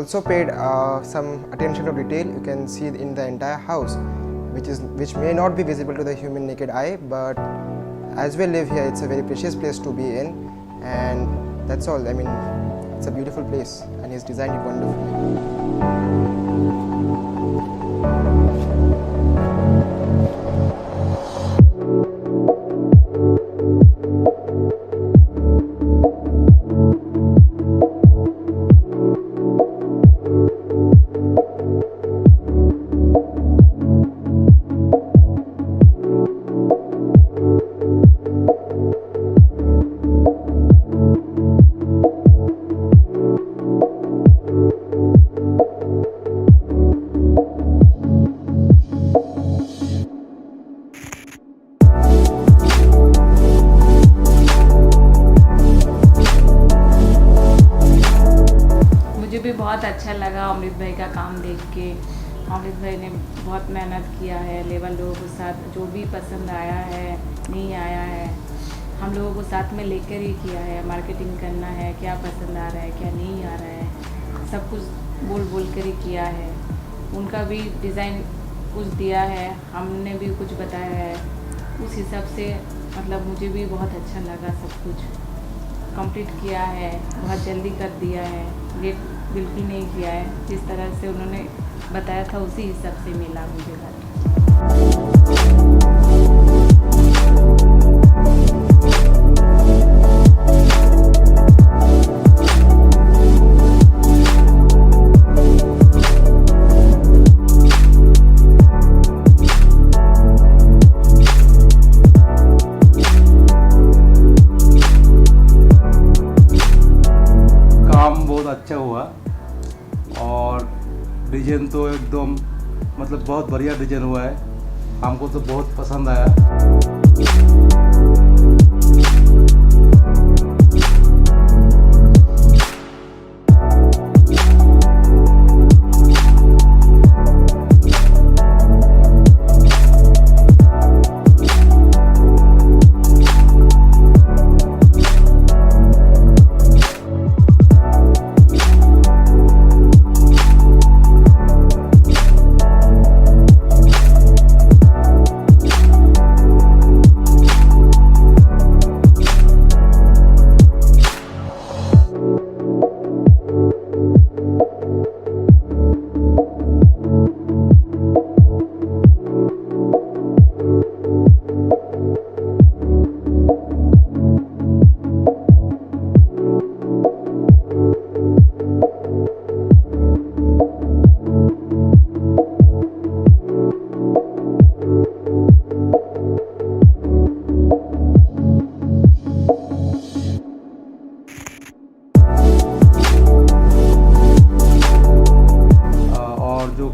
also paid some attention to detail. You can see in the entire house, which may not be visible to the human naked eye, but as we live here, it's a very precious place to be in, and that's all. I mean, it's a beautiful place, and he's designed it wonderfully. मुझे भी बहुत अच्छा लगा अमृत भाई का काम देख के। अमृत भाई ने बहुत मेहनत किया है, लेबर लोगों के साथ जो भी पसंद आया है नहीं आया है हम लोगों को साथ में लेकर ही किया है। मार्केटिंग करना है, क्या पसंद आ रहा है क्या नहीं आ रहा है, सब कुछ बोल बोल कर ही किया है। उनका भी डिज़ाइन कुछ दिया है, हमने भी कुछ बताया है, उस हिसाब से मतलब मुझे भी बहुत अच्छा लगा। सब कुछ कंप्लीट किया है, बहुत जल्दी कर दिया है, लेट बिल्कुल नहीं किया है। जिस तरह से उन्होंने बताया था उसी हिसाब से मिला मुझे घर। अच्छा हुआ और डिज़ाइन तो एकदम मतलब बहुत बढ़िया डिज़ाइन हुआ है, हमको तो बहुत पसंद आया।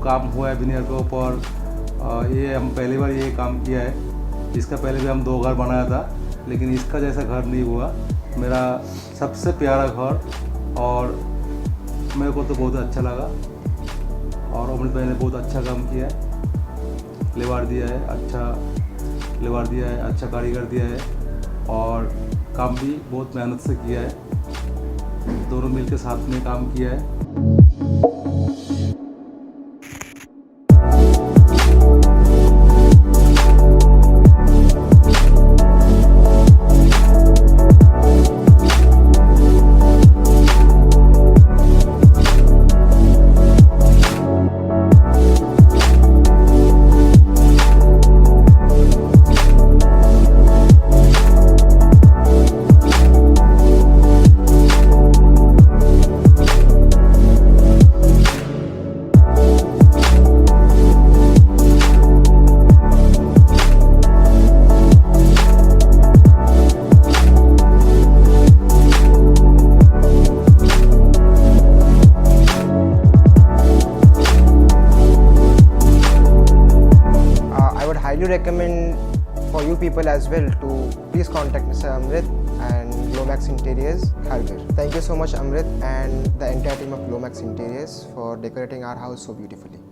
काम हुआ है विनियर के ऊपर, ये हम पहली बार ये काम किया है। इसका पहले भी हम 2 घर बनाया था, लेकिन इसका जैसा घर नहीं हुआ। मेरा सबसे प्यारा घर और मेरे को तो बहुत अच्छा लगा। और अमृत भाई ने बहुत अच्छा काम किया है, लेबर दिया है, अच्छा लेबर दिया है, अच्छा कारीगर दिया है और काम भी बहुत मेहनत से किया है। दोनों मिलकर साथ में काम किया है। Recommend for you people as well to please contact Mr. Amrit and Glomax Interiors, Kharghar. Thank you so much Amrit and the entire team of Glomax Interiors for decorating our house so beautifully.